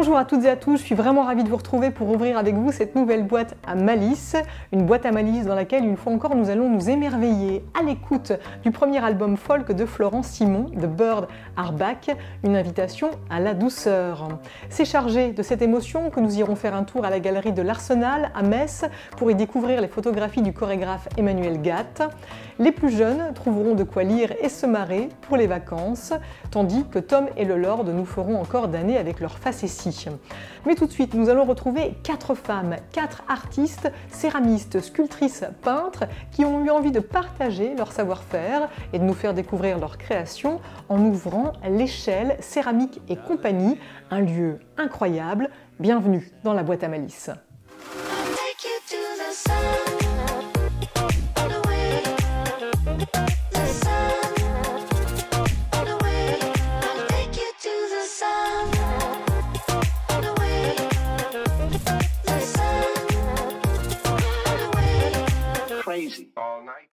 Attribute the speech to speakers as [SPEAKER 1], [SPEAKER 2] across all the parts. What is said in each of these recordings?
[SPEAKER 1] Bonjour à toutes et à tous, je suis vraiment ravie de vous retrouver pour ouvrir avec vous cette nouvelle boîte à malice. Une boîte à malice dans laquelle, une fois encore, nous allons nous émerveiller à l'écoute du premier album folk de Florent Simon, The Birds Are Back, une invitation à la douceur. C'est chargé de cette émotion que nous irons faire un tour à la galerie de l'Arsenal à Metz pour y découvrir les photographies du chorégraphe Emmanuel Gatt. Les plus jeunes trouveront de quoi lire et se marrer pour les vacances, tandis que Tom et le Lord nous feront encore damner avec leur facétie. Mais tout de suite, nous allons retrouver 4 femmes, 4 artistes, céramistes, sculptrices, peintres, qui ont eu envie de partager leur savoir-faire et de nous faire découvrir leur création en ouvrant l'échelle Céramique et Compagnie, un lieu incroyable. Bienvenue dans la boîte à malice.
[SPEAKER 2] All night.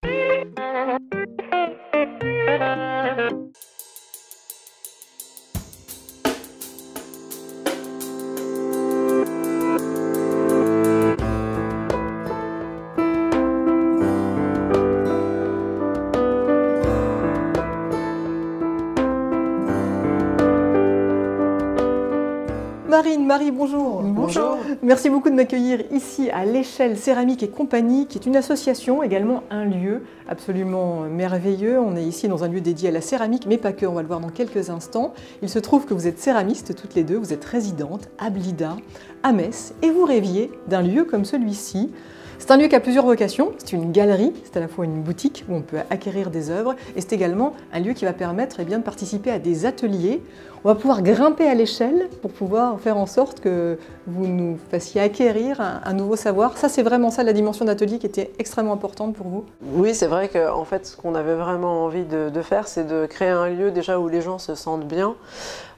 [SPEAKER 1] Marie, bonjour.
[SPEAKER 3] Bonjour.
[SPEAKER 1] Merci beaucoup de m'accueillir ici à l'échelle Céramique et Compagnie, qui est une association, également un lieu absolument merveilleux. On est ici dans un lieu dédié à la céramique, mais pas que, on va le voir dans quelques instants. Il se trouve que vous êtes céramistes toutes les deux, vous êtes résidentes à Blida, à Metz, et vous rêviez d'un lieu comme celui-ci. C'est un lieu qui a plusieurs vocations, c'est une galerie, c'est à la fois une boutique où on peut acquérir des œuvres, et c'est également un lieu qui va permettre de participer à des ateliers. On va pouvoir grimper à l'échelle pour pouvoir faire en sorte que vous nous fassiez acquérir un nouveau savoir. Ça, c'est vraiment ça, la dimension d'atelier qui était extrêmement importante pour vous.
[SPEAKER 3] Oui, c'est vrai qu'en fait, ce qu'on avait vraiment envie de faire, c'est de créer un lieu déjà où les gens se sentent bien.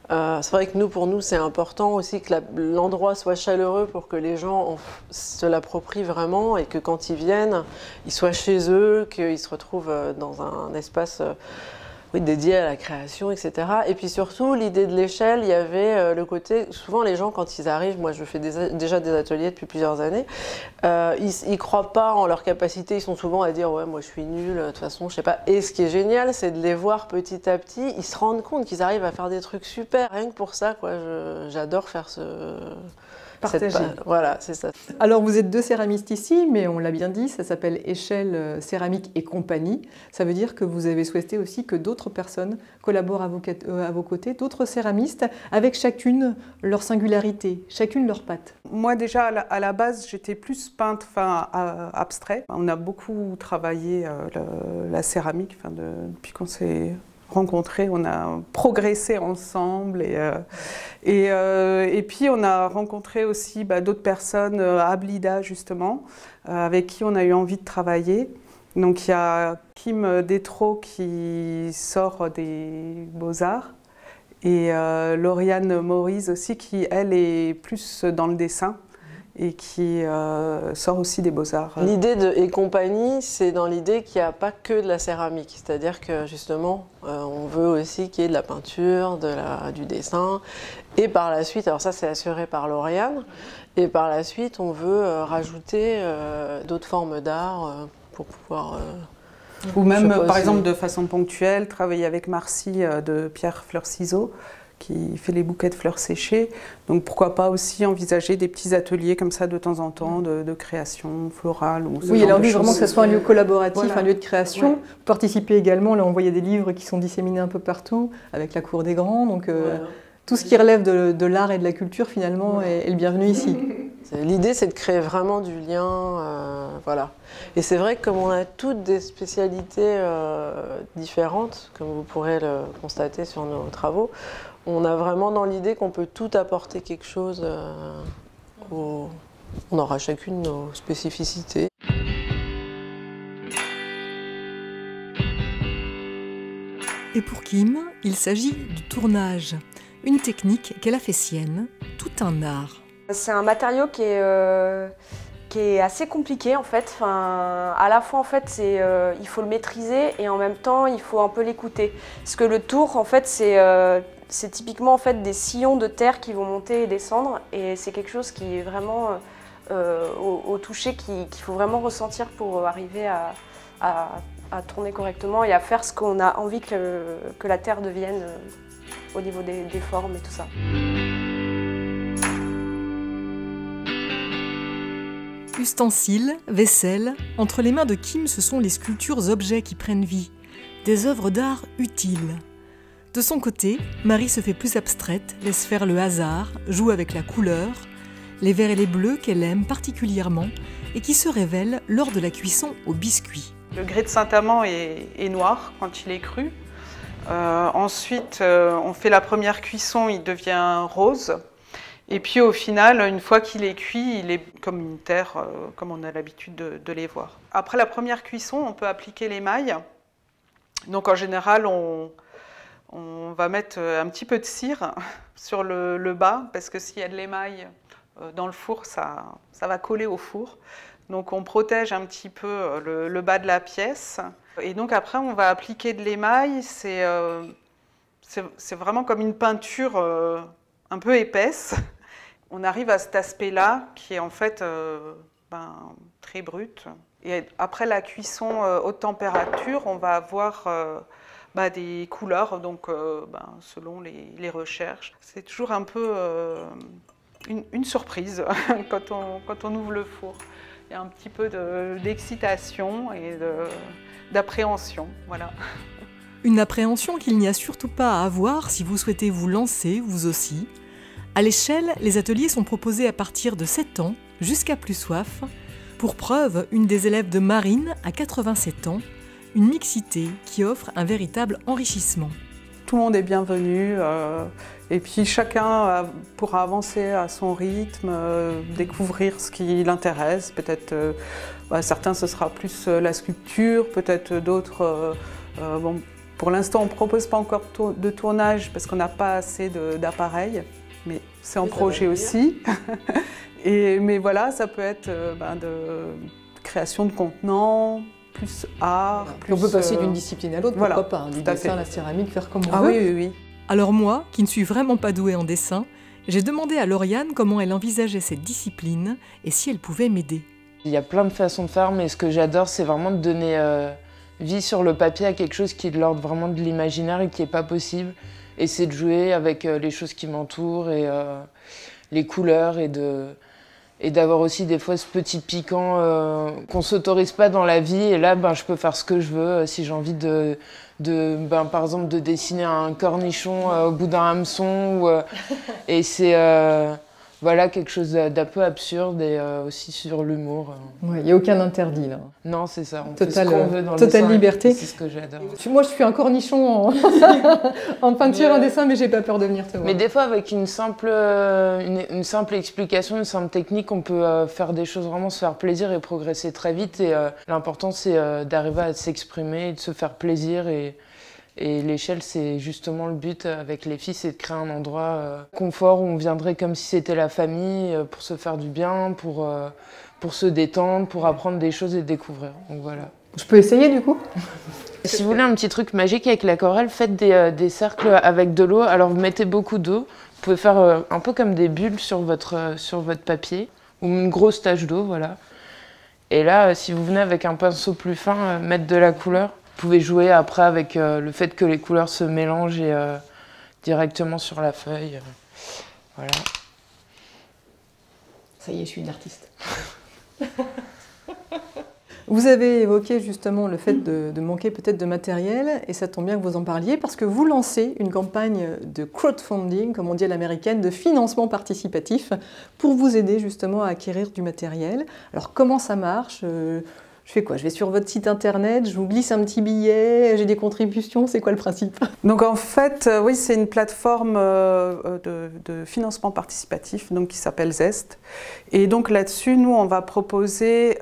[SPEAKER 3] C'est vrai que pour nous, c'est important aussi que l'endroit soit chaleureux pour que les gens se l'approprient vraiment et que quand ils viennent, ils soient chez eux, qu'ils se retrouvent dans un espace dédié à la création, etc. Et puis surtout, l'idée de l'échelle, il y avait le côté, souvent les gens quand ils arrivent, moi je fais déjà des ateliers depuis plusieurs années, ils croient pas en leur capacité, ils sont souvent à dire ouais moi je suis nulle, de toute façon je sais pas. Et ce qui est génial, c'est de les voir petit à petit, ils se rendent compte qu'ils arrivent à faire des trucs super, rien que pour ça quoi, j'adore faire
[SPEAKER 1] Partager.
[SPEAKER 3] Voilà, c'est ça.
[SPEAKER 1] Alors vous êtes deux céramistes ici, mais on l'a bien dit, ça s'appelle Échelle Céramique et Compagnie. Ça veut dire que vous avez souhaité aussi que d'autres personnes collaborent à vos côtés, d'autres céramistes, avec chacune leur singularité, chacune leur patte.
[SPEAKER 4] Moi déjà, à la base, j'étais plus peintre, abstrait. On a beaucoup travaillé la céramique, depuis qu'on s'est rencontrés, on a progressé ensemble et puis on a rencontré aussi d'autres personnes à Blida justement, avec qui on a eu envie de travailler. Donc il y a Kim Détraud qui sort des Beaux-Arts et Lauriane Maurice aussi qui elle est plus dans le dessin et qui sort aussi des Beaux-Arts.
[SPEAKER 3] L'idée de Et Compagnie, c'est dans l'idée qu'il n'y a pas que de la céramique, c'est-à-dire que justement, on veut aussi qu'il y ait de la peinture, du dessin, et par la suite, alors ça c'est assuré par Lauriane, et par la suite on veut rajouter d'autres formes d'art pour pouvoir...
[SPEAKER 4] Ou même, par exemple, de façon ponctuelle, travailler avec Marcy de Pierre Fleurs Ciseaux, qui fait les bouquets de fleurs séchées. Donc pourquoi pas aussi envisager des petits ateliers comme ça de temps en temps de création florale.
[SPEAKER 1] Oui, alors oui, vraiment que ce soit un lieu collaboratif, voilà. Un lieu de création.
[SPEAKER 4] Ouais.
[SPEAKER 1] Vous participez également, là on voyait des livres qui sont disséminés un peu partout, avec la Cour des Grands, donc voilà. Tout ce qui relève de l'art et de la culture finalement voilà. est le bienvenu ici.
[SPEAKER 3] L'idée c'est de créer vraiment du lien, voilà. Et c'est vrai que comme on a toutes des spécialités différentes, comme vous pourrez le constater sur nos travaux, on a vraiment dans l'idée qu'on peut tout apporter quelque chose, on aura chacune nos spécificités.
[SPEAKER 5] Et pour Kim, il s'agit du tournage, une technique qu'elle a fait sienne, tout un art.
[SPEAKER 6] C'est un matériau qui est assez compliqué en fait. Enfin, à la fois en fait, il faut le maîtriser et en même temps il faut un peu l'écouter. Parce que le tour en fait c'est typiquement en fait des sillons de terre qui vont monter et descendre, et c'est quelque chose qui est vraiment au toucher qu'il faut vraiment ressentir pour arriver à tourner correctement et à faire ce qu'on a envie que la terre devienne au niveau des formes et tout ça.
[SPEAKER 5] Ustensiles, vaisselle, entre les mains de Kim, ce sont les sculptures-objets qui prennent vie, des œuvres d'art utiles. De son côté, Marie se fait plus abstraite, laisse faire le hasard, joue avec la couleur, les verts et les bleus qu'elle aime particulièrement et qui se révèlent lors de la cuisson au biscuit.
[SPEAKER 4] Le grès de Saint-Amand est noir quand il est cru. Ensuite, on fait la première cuisson, il devient rose. Et puis au final, une fois qu'il est cuit, il est comme une terre, comme on a l'habitude de les voir. Après la première cuisson, on peut appliquer l'émail. Donc en général, on va mettre un petit peu de cire sur le bas, parce que s'il y a de l'émail dans le four, ça va coller au four. Donc on protège un petit peu le bas de la pièce. Et donc après, on va appliquer de l'émail. C'est vraiment comme une peinture un peu épaisse. On arrive à cet aspect-là qui est en fait très brut. Et après la cuisson haute température, on va avoir des couleurs, donc selon les recherches. C'est toujours un peu une surprise quand on ouvre le four. Il y a un petit peu d'excitation et d'appréhension, voilà.
[SPEAKER 5] Une appréhension qu'il n'y a surtout pas à avoir si vous souhaitez vous lancer, vous aussi. À l'échelle, les ateliers sont proposés à partir de 7 ans jusqu'à plus soif. Pour preuve, une des élèves de Marine a 87 ans, une mixité qui offre un véritable enrichissement.
[SPEAKER 4] Tout le monde est bienvenu et puis chacun pourra avancer à son rythme, découvrir ce qui l'intéresse. Peut-être certains ce sera plus la sculpture, peut-être d'autres... pour l'instant on ne propose pas encore de tournage parce qu'on n'a pas assez d'appareils. Mais c'est en projet aussi. Mais voilà, ça peut être de création de contenants, plus art.
[SPEAKER 1] Voilà.
[SPEAKER 4] Plus,
[SPEAKER 1] on peut passer d'une discipline à l'autre,
[SPEAKER 4] voilà,
[SPEAKER 1] pourquoi pas, du dessin à la céramique, faire comme on
[SPEAKER 4] veut.
[SPEAKER 1] veut.
[SPEAKER 4] Oui, oui, oui.
[SPEAKER 5] Alors moi, qui ne suis vraiment pas douée en dessin, j'ai demandé à Lauriane comment elle envisageait cette discipline et si elle pouvait m'aider.
[SPEAKER 7] Il y a plein de façons de faire, mais ce que j'adore, c'est vraiment de donner vie sur le papier à quelque chose qui est de l'ordre vraiment de l'imaginaire et qui n'est pas possible. Et c'est de jouer avec les choses qui m'entourent et les couleurs et d'avoir aussi des fois ce petit piquant qu'on ne s'autorise pas dans la vie. Et là, je peux faire ce que je veux. Si j'ai envie par exemple, de dessiner un cornichon au bout d'un hameçon. Et c'est voilà, quelque chose d'un peu absurde et aussi sur l'humour.
[SPEAKER 1] Il n'y a aucun interdit là.
[SPEAKER 7] Non, c'est ça. On fait ce qu'on veut dans le
[SPEAKER 1] totale
[SPEAKER 7] dessin,
[SPEAKER 1] liberté.
[SPEAKER 7] C'est ce que j'adore.
[SPEAKER 1] Moi, je suis un cornichon en peinture, en dessin, mais j'ai pas peur de venir te voir.
[SPEAKER 7] Mais des fois, avec une simple explication, une simple technique, on peut faire des choses, vraiment se faire plaisir et progresser très vite. Et l'important, c'est d'arriver à s'exprimer et de se faire plaisir. Et l'échelle, c'est justement le but avec les filles, c'est de créer un endroit confort où on viendrait comme si c'était la famille, pour se faire du bien, pour se détendre, pour apprendre des choses et découvrir. Donc voilà.
[SPEAKER 1] Je peux essayer du coup?
[SPEAKER 7] Si vous voulez un petit truc magique avec l'aquarelle, faites des cercles avec de l'eau. Alors vous mettez beaucoup d'eau, vous pouvez faire un peu comme des bulles sur votre papier, ou une grosse tache d'eau, voilà. Et là, si vous venez avec un pinceau plus fin, mettre de la couleur, vous pouvez jouer après avec le fait que les couleurs se mélangent et directement sur la feuille. Voilà.
[SPEAKER 1] Ça y est, je suis une artiste. Vous avez évoqué justement le fait de manquer peut-être de matériel, et ça tombe bien que vous en parliez, parce que vous lancez une campagne de crowdfunding, comme on dit à l'américaine, de financement participatif, pour vous aider justement à acquérir du matériel. Alors comment ça marche ? Je fais quoi? Je vais sur votre site internet, je vous glisse un petit billet, j'ai des contributions, c'est quoi le principe?
[SPEAKER 4] Donc en fait, oui, c'est une plateforme de financement participatif donc, qui s'appelle Zest. Et donc là-dessus, nous, on va proposer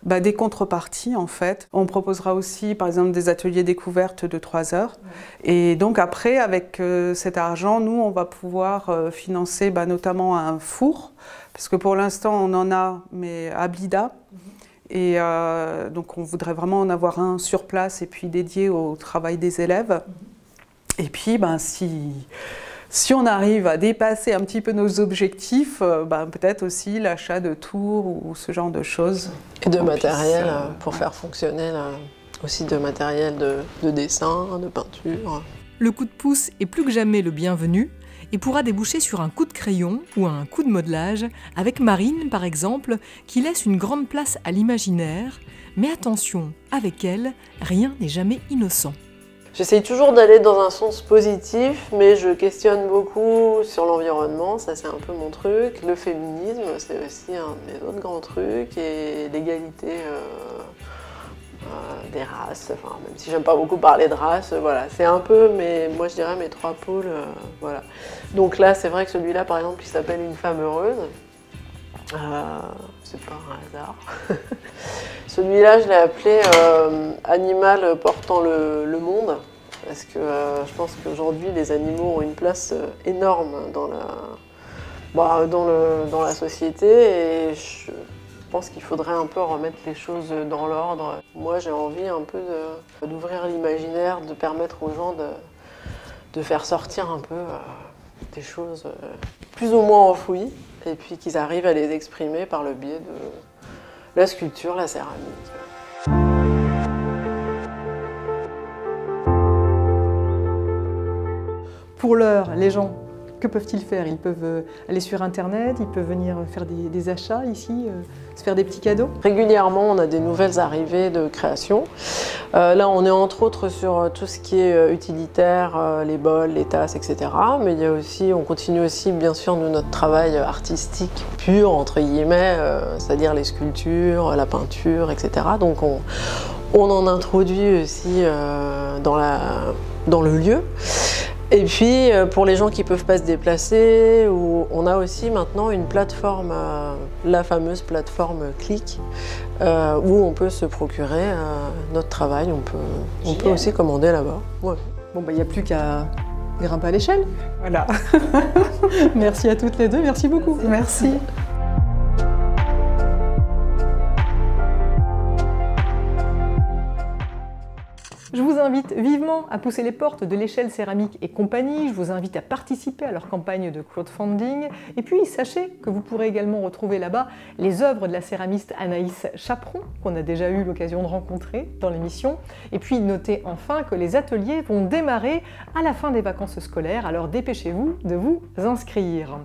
[SPEAKER 4] des contreparties en fait. On proposera aussi, par exemple, des ateliers découvertes de 3 heures. Et donc après, avec cet argent, nous, on va pouvoir financer notamment un four, parce que pour l'instant, on en a, mais à Blida. Et donc on voudrait vraiment en avoir un sur place et puis dédié au travail des élèves. Et puis, si on arrive à dépasser un petit peu nos objectifs, peut-être aussi l'achat de tours ou ce genre de choses.
[SPEAKER 3] Et de matériel pour faire fonctionner, aussi de matériel de dessin, de peinture.
[SPEAKER 5] Le coup de pouce est plus que jamais le bienvenu et pourra déboucher sur un coup de crayon ou un coup de modelage, avec Marine par exemple, qui laisse une grande place à l'imaginaire. Mais attention, avec elle, rien n'est jamais innocent.
[SPEAKER 3] J'essaye toujours d'aller dans un sens positif, mais je questionne beaucoup sur l'environnement, ça c'est un peu mon truc. Le féminisme, c'est aussi un des autres grands trucs, et l'égalité des races, enfin, même si j'aime pas beaucoup parler de race, voilà, c'est un peu, moi je dirais mes 3 pôles, voilà. Donc là, c'est vrai que celui-là, par exemple, qui s'appelle Une femme heureuse, c'est pas un hasard. Celui-là, je l'ai appelé Animal portant le monde, parce que je pense qu'aujourd'hui, les animaux ont une place énorme dans la société, et je pense qu'il faudrait un peu remettre les choses dans l'ordre. Moi, j'ai envie un peu d'ouvrir l'imaginaire, de permettre aux gens de faire sortir un peu des choses plus ou moins enfouies, et puis qu'ils arrivent à les exprimer par le biais de la sculpture, la céramique.
[SPEAKER 1] Pour l'heure, les gens, que peuvent-ils faire? Ils peuvent aller sur Internet, ils peuvent venir faire des achats ici, se faire des petits cadeaux.
[SPEAKER 3] Régulièrement, on a des nouvelles arrivées de création. Là, on est entre autres sur tout ce qui est utilitaire, les bols, les tasses, etc. Mais il y a aussi, on continue aussi, bien sûr, notre travail artistique pur, entre guillemets, c'est-à-dire les sculptures, la peinture, etc. Donc, on en introduit aussi dans le lieu. Et puis, pour les gens qui ne peuvent pas se déplacer, on a aussi maintenant une plateforme, la fameuse plateforme Click, où on peut se procurer notre travail. On peut aussi commander là-bas. Ouais.
[SPEAKER 1] Bon, il n'y a plus qu'à grimper à l'échelle.
[SPEAKER 4] Voilà.
[SPEAKER 1] Merci à toutes les deux, merci beaucoup.
[SPEAKER 4] Merci.
[SPEAKER 1] Je vous invite vivement à pousser les portes de l'échelle Céramique et compagnie. Je vous invite à participer à leur campagne de crowdfunding. Et puis, sachez que vous pourrez également retrouver là-bas les œuvres de la céramiste Anaïs Chaperon, qu'on a déjà eu l'occasion de rencontrer dans l'émission. Et puis, notez enfin que les ateliers vont démarrer à la fin des vacances scolaires, alors dépêchez-vous de vous inscrire.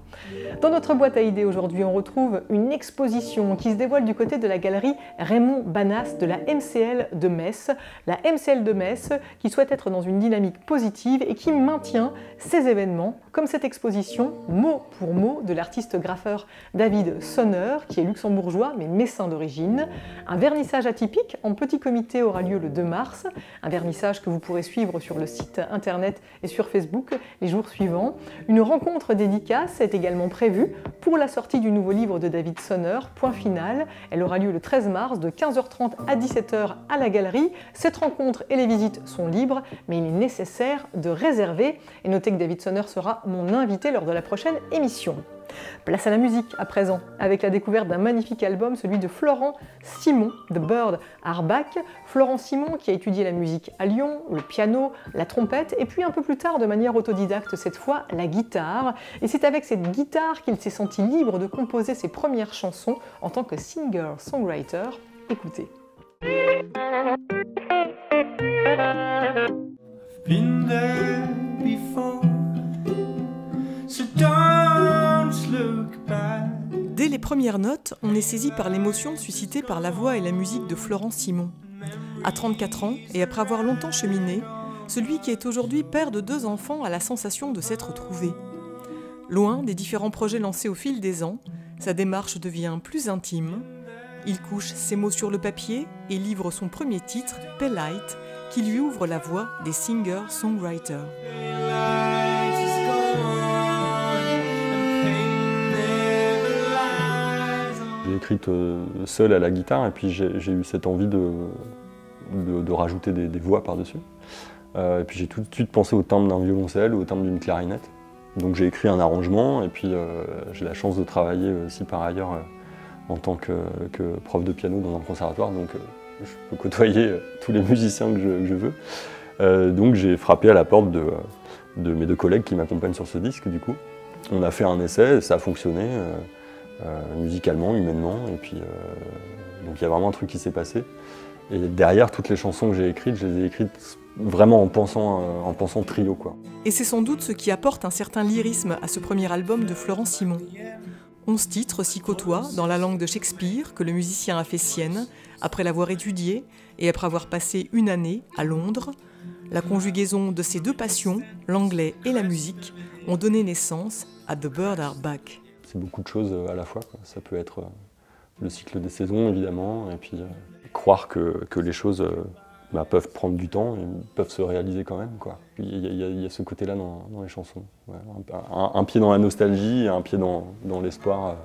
[SPEAKER 1] Dans notre boîte à idées aujourd'hui, on retrouve une exposition qui se dévoile du côté de la galerie Raymond Banas de la MCL de Metz. La MCL de Metz qui souhaite être dans une dynamique positive et qui maintient ces événements, comme cette exposition mot pour mot de l'artiste graffeur David Sonner, qui est luxembourgeois mais messin d'origine. Un vernissage atypique en petit comité aura lieu le 2 mars, un vernissage que vous pourrez suivre sur le site internet et sur Facebook les jours suivants. Une rencontre dédicace est également prévue pour la sortie du nouveau livre de David Sonner, Point final. Elle aura lieu le 13 mars de 15h30 à 17h à la galerie. Cette rencontre et les visites sont libres, mais il est nécessaire de réserver. Et notez que David Sonner sera mon invité lors de la prochaine émission. Place à la musique à présent, avec la découverte d'un magnifique album, celui de Florent Simon, The Bird Arbach. Florent Simon qui a étudié la musique à Lyon, le piano, la trompette, et puis un peu plus tard, de manière autodidacte cette fois, la guitare. Et c'est avec cette guitare qu'il s'est senti libre de composer ses premières chansons en tant que singer-songwriter. Écoutez.
[SPEAKER 8] Been there before, so don't look back.
[SPEAKER 5] Dès les premières notes, on est saisi par l'émotion suscitée par la voix et la musique de Florent Simon. À 34 ans, et après avoir longtemps cheminé, celui qui est aujourd'hui père de 2 enfants a la sensation de s'être trouvé. Loin des différents projets lancés au fil des ans, sa démarche devient plus intime. Il couche ses mots sur le papier et livre son premier titre, Pellite, qui lui ouvre la voie des singer-songwriters.
[SPEAKER 9] J'ai écrit seul à la guitare et puis j'ai eu cette envie de rajouter des voix par-dessus. Et puis j'ai tout de suite pensé au timbre d'un violoncelle ou au timbre d'une clarinette. Donc j'ai écrit un arrangement et puis j'ai la chance de travailler aussi par ailleurs en tant que prof de piano dans un conservatoire. Donc je peux côtoyer tous les musiciens que je veux. Donc j'ai frappé à la porte mes 2 collègues qui m'accompagnent sur ce disque du coup. On a fait un essai, ça a fonctionné musicalement, humainement, et puis donc il y a vraiment un truc qui s'est passé. Et derrière, toutes les chansons que j'ai écrites, je les ai écrites vraiment en pensant trio, quoi.
[SPEAKER 5] Et c'est sans doute ce qui apporte un certain lyrisme à ce premier album de Florent Simon. 11 titres s'y côtoient dans la langue de Shakespeare que le musicien a fait sienne après l'avoir étudiée et après avoir passé une année à Londres. La conjugaison de ces 2 passions, l'anglais et la musique, ont donné naissance à The Birds Are Back.
[SPEAKER 9] C'est beaucoup de choses à la fois, quoi. Ça peut être le cycle des saisons, évidemment, et puis croire que les choses peuvent prendre du temps et peuvent se réaliser quand même, quoi. Il y a ce côté-là dans les chansons. Ouais, un pied dans la nostalgie et un pied dans l'espoir,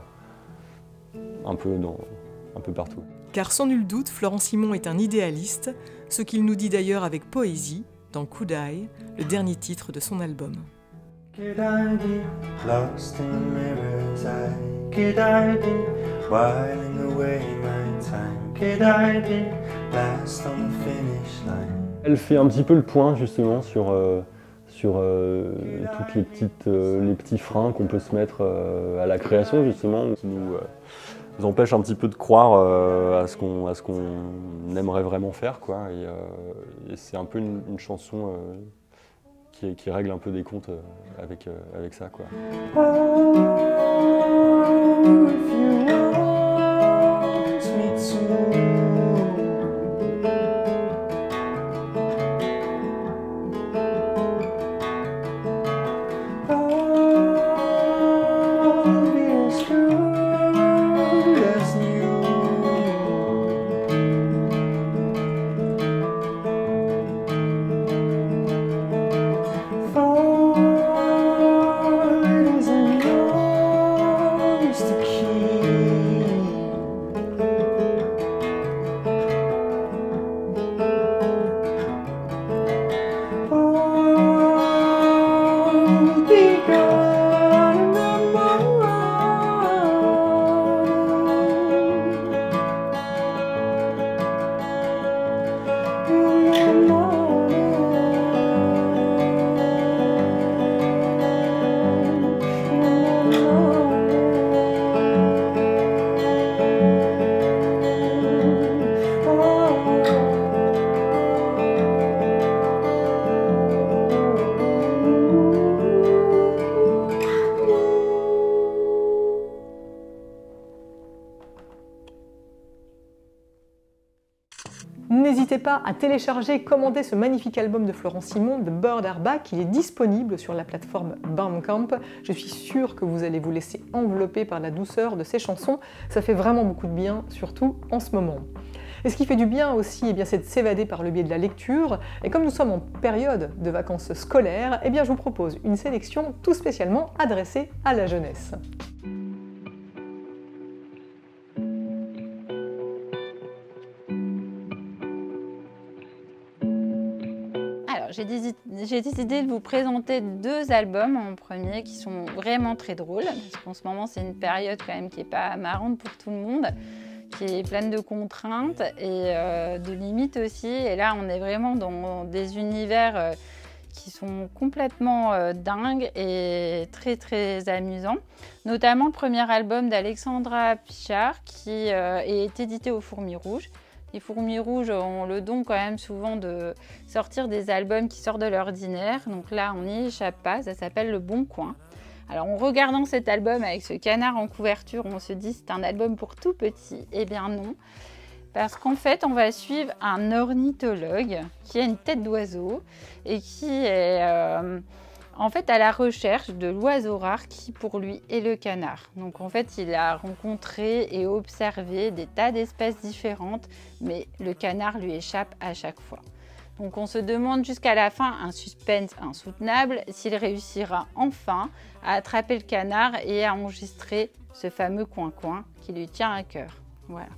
[SPEAKER 9] un peu partout.
[SPEAKER 5] Car sans nul doute, Florent Simon est un idéaliste, ce qu'il nous dit d'ailleurs avec poésie dans Could I, le dernier titre de son album.
[SPEAKER 8] Could I be lost in the mirror's eye? Could I be whiling away my time? Could I be last on the finish line?
[SPEAKER 9] Elle fait un petit peu le point justement sur toutes les petits freins qu'on peut se mettre à la création justement, qui nous empêchent un petit peu de croire à ce qu'on aimerait vraiment faire, quoi. Et c'est un peu une chanson qui règle un peu des comptes avec ça, quoi.
[SPEAKER 1] N'hésitez pas à télécharger et commander ce magnifique album de Florent Simon, The Birds Are Back. Il est disponible sur la plateforme Bandcamp. Je suis sûre que vous allez vous laisser envelopper par la douceur de ces chansons. Ça fait vraiment beaucoup de bien, surtout en ce moment. Et ce qui fait du bien aussi, c'est de s'évader par le biais de la lecture. Et comme nous sommes en période de vacances scolaires, je vous propose une sélection tout spécialement adressée à la jeunesse.
[SPEAKER 10] J'ai décidé de vous présenter 2 albums en premier qui sont vraiment très drôles, parce qu'en ce moment c'est une période quand même qui n'est pas marrante pour tout le monde, qui est pleine de contraintes et de limites aussi. Et là on est vraiment dans des univers qui sont complètement dingues et très très amusants. Notamment le premier album d'Alexandra Pichard qui est édité aux Fourmis Rouges. Les Fourmis Rouges ont le don quand même souvent de sortir des albums qui sortent de l'ordinaire. Donc là, on n'y échappe pas, ça s'appelle Le Bon Coin. Alors en regardant cet album avec ce canard en couverture, on se dit c'est un album pour tout petit. Eh bien non, parce qu'en fait, on va suivre un ornithologue qui a une tête d'oiseau et qui est en fait à la recherche de l'oiseau rare qui pour lui est le canard. Donc en fait il a rencontré et observé des tas d'espèces différentes, mais le canard lui échappe à chaque fois. Donc on se demande jusqu'à la fin, un suspense insoutenable, s'il réussira enfin à attraper le canard et à enregistrer ce fameux coin-coin qui lui tient à cœur. Voilà.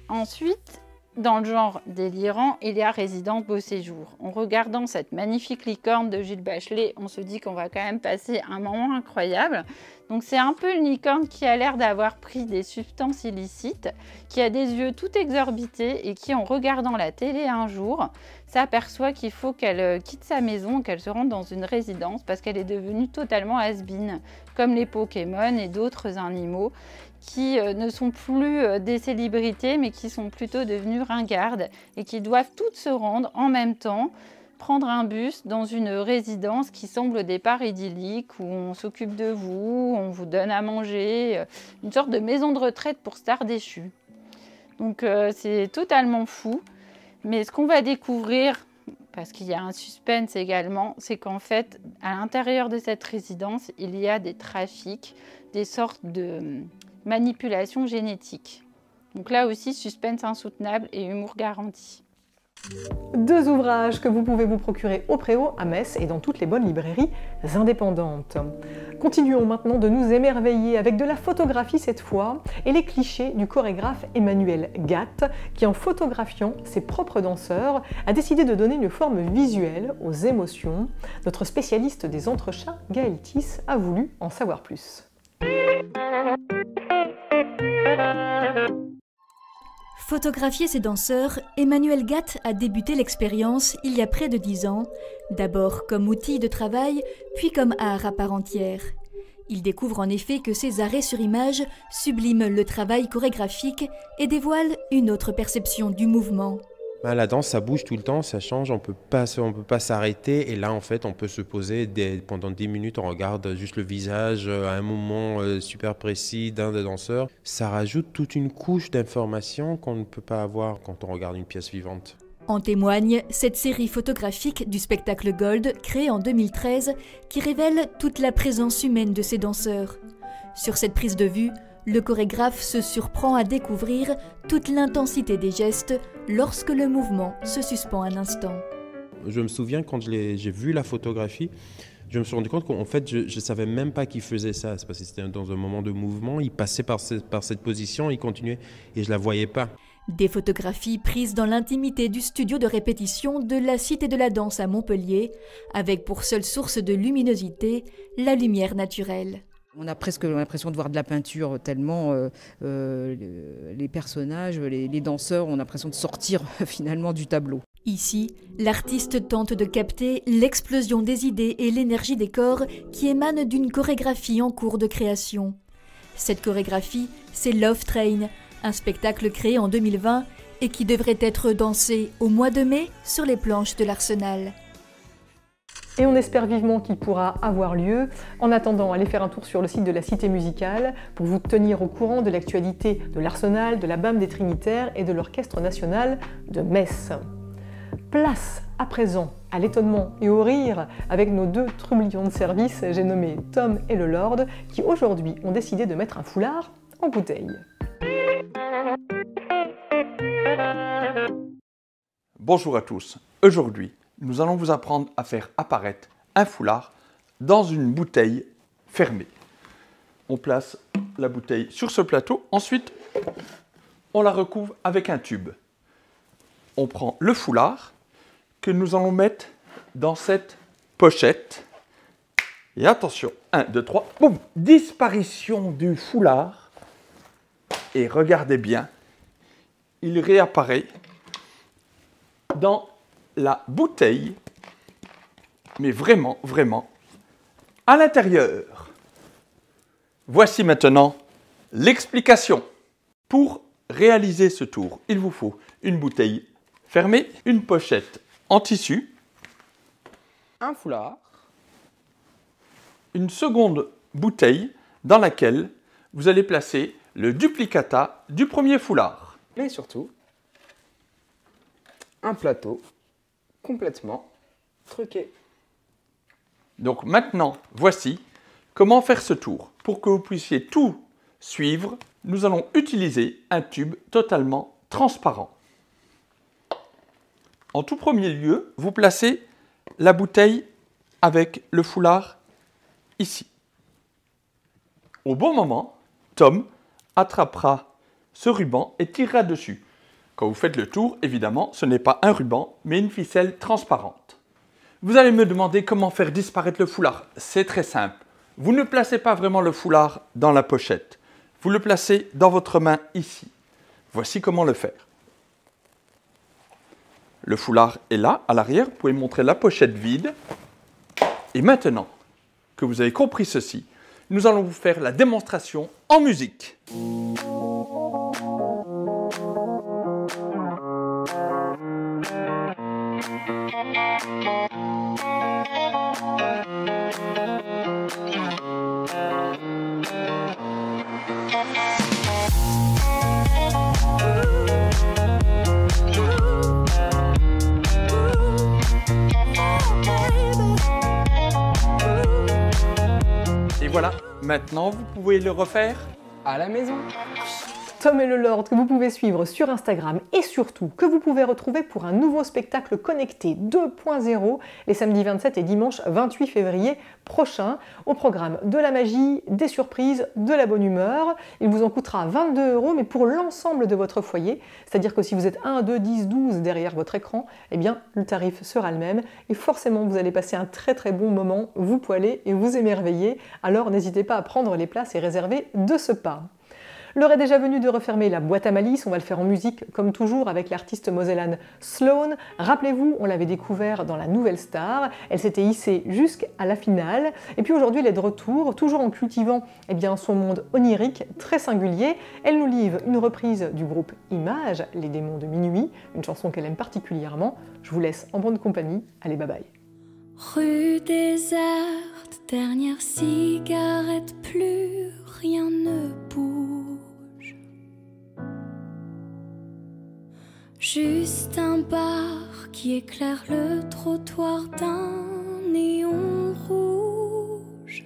[SPEAKER 10] Ensuite, Dans le genre délirant, il y a Résidence Beau Séjour. En regardant cette magnifique licorne de Jules Bachelet, on se dit qu'on va quand même passer un moment incroyable. Donc c'est un peu une licorne qui a l'air d'avoir pris des substances illicites, qui a des yeux tout exorbités et qui, en regardant la télé un jour, s'aperçoit qu'il faut qu'elle quitte sa maison, qu'elle se rende dans une résidence parce qu'elle est devenue totalement has-been, comme les Pokémon et d'autres animaux qui ne sont plus des célébrités mais qui sont plutôt devenues ringardes et qui doivent toutes se rendre en même temps, prendre un bus dans une résidence qui semble au départ idyllique, où on s'occupe de vous, on vous donne à manger, une sorte de maison de retraite pour stars déchues. Donc c'est totalement fou, mais ce qu'on va découvrir, parce qu'il y a un suspense également, c'est qu'en fait, à l'intérieur de cette résidence, il y a des trafics, des sortes de manipulation génétique. Donc là aussi, suspense insoutenable et humour garanti.
[SPEAKER 1] 2 ouvrages que vous pouvez vous procurer au Préau, à Metz et dans toutes les bonnes librairies indépendantes. Continuons maintenant de nous émerveiller avec de la photographie cette fois et les clichés du chorégraphe Emmanuel Gatt qui, en photographiant ses propres danseurs, a décidé de donner une forme visuelle aux émotions. Notre spécialiste des entrechats, Gaël Thys, a voulu en savoir plus.
[SPEAKER 11] Photographier ses danseurs, Emmanuel Gatt a débuté l'expérience il y a près de 10 ans, d'abord comme outil de travail, puis comme art à part entière. Il découvre en effet que ces arrêts sur image subliment le travail chorégraphique et dévoilent une autre perception du mouvement.
[SPEAKER 12] La danse, ça bouge tout le temps, ça change, on peut pas s'arrêter. Et là, en fait, on peut se poser pendant 10 minutes, on regarde juste le visage à un moment super précis d'un des danseurs. Ça rajoute toute une couche d'informations qu'on ne peut pas avoir quand on regarde une pièce vivante.
[SPEAKER 11] En témoigne cette série photographique du spectacle Gold, créée en 2013, qui révèle toute la présence humaine de ces danseurs. Sur cette prise de vue, le chorégraphe se surprend à découvrir toute l'intensité des gestes lorsque le mouvement se suspend un instant.
[SPEAKER 12] Je me souviens quand j'ai vu la photographie, je me suis rendu compte qu'en fait je ne savais même pas qu'il faisait ça. C'est parce que c'était dans un moment de mouvement, il passait par cette position, il continuait et je ne la voyais pas.
[SPEAKER 11] Des photographies prises dans l'intimité du studio de répétition de la Cité de la Danse à Montpellier, avec pour seule source de luminosité la lumière naturelle.
[SPEAKER 13] On a presque l'impression de voir de la peinture tellement les personnages, les danseurs ont l'impression de sortir finalement du tableau.
[SPEAKER 11] Ici, l'artiste tente de capter l'explosion des idées et l'énergie des corps qui émanent d'une chorégraphie en cours de création. Cette chorégraphie, c'est Love Train, un spectacle créé en 2020 et qui devrait être dansé au mois de mai sur les planches de l'Arsenal.
[SPEAKER 1] Et on espère vivement qu'il pourra avoir lieu. En attendant, allez faire un tour sur le site de la Cité musicale pour vous tenir au courant de l'actualité de l'Arsenal, de la BAM des Trinitaires et de l'Orchestre national de Metz. Place à présent à l'étonnement et au rire avec nos 2 trublions de service, j'ai nommé Tom et le Lord, qui aujourd'hui ont décidé de mettre un foulard en bouteille.
[SPEAKER 14] Bonjour à tous. Aujourd'hui, nous allons vous apprendre à faire apparaître un foulard dans une bouteille fermée. On place la bouteille sur ce plateau, ensuite on la recouvre avec un tube. On prend le foulard que nous allons mettre dans cette pochette. Et attention, 1, 2, 3, boum! Disparition du foulard. Et regardez bien, il réapparaît dans la bouteille, mais vraiment, vraiment, à l'intérieur. Voici maintenant l'explication. Pour réaliser ce tour, il vous faut une bouteille fermée, une pochette en tissu, un foulard, une seconde bouteille dans laquelle vous allez placer le duplicata du premier foulard.
[SPEAKER 15] Mais surtout, un plateau complètement truqué.
[SPEAKER 14] Donc maintenant, voici comment faire ce tour. Pour que vous puissiez tout suivre, nous allons utiliser un tube totalement transparent. En tout premier lieu, vous placez la bouteille avec le foulard ici. Au bon moment, Tom attrapera ce ruban et tirera dessus. Quand vous faites le tour, évidemment, ce n'est pas un ruban, mais une ficelle transparente. Vous allez me demander comment faire disparaître le foulard. C'est très simple. Vous ne placez pas vraiment le foulard dans la pochette. Vous le placez dans votre main ici. Voici comment le faire. Le foulard est là, à l'arrière. Vous pouvez montrer la pochette vide. Et maintenant que vous avez compris ceci, nous allons vous faire la démonstration en musique. Et voilà, maintenant vous pouvez le refaire
[SPEAKER 15] à la maison.
[SPEAKER 1] Tom et le Lord, que vous pouvez suivre sur Instagram et surtout que vous pouvez retrouver pour un nouveau spectacle connecté 2.0 les samedis 27 et dimanche 28 février prochains. Au programme de la magie, des surprises, de la bonne humeur. Il vous en coûtera 22 €, mais pour l'ensemble de votre foyer. C'est-à-dire que si vous êtes 1, 2, 10, 12 derrière votre écran, eh bien le tarif sera le même. Et forcément, vous allez passer un très très bon moment, vous poêler et vous émerveiller. Alors n'hésitez pas à prendre les places et réserver de ce pas. L'heure est déjà venue de refermer la boîte à malice. On va le faire en musique, comme toujours, avec l'artiste mosellane Sloan. Rappelez-vous, on l'avait découvert dans La Nouvelle Star. Elle s'était hissée jusqu'à la finale. Et puis aujourd'hui, elle est de retour, toujours en cultivant son monde onirique, très singulier. Elle nous livre une reprise du groupe Images, Les démons de minuit, une chanson qu'elle aime particulièrement. Je vous laisse en bonne compagnie. Allez, bye bye.
[SPEAKER 16] Rue déserte, dernière cigarette, plus rien ne bouge. Juste un bar qui éclaire le trottoir d'un néon rouge.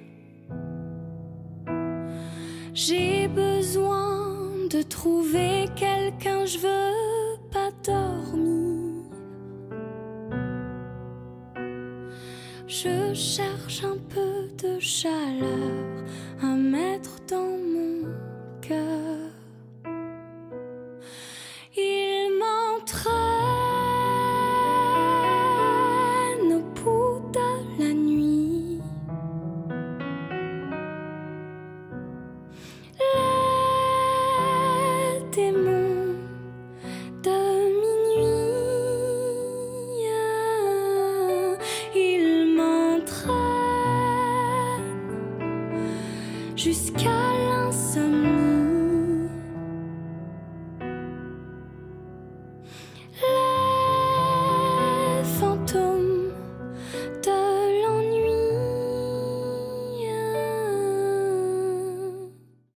[SPEAKER 16] J'ai besoin de trouver quelqu'un, je veux pas dormir. Je cherche un peu de chaleur à mettre dans mon cœur.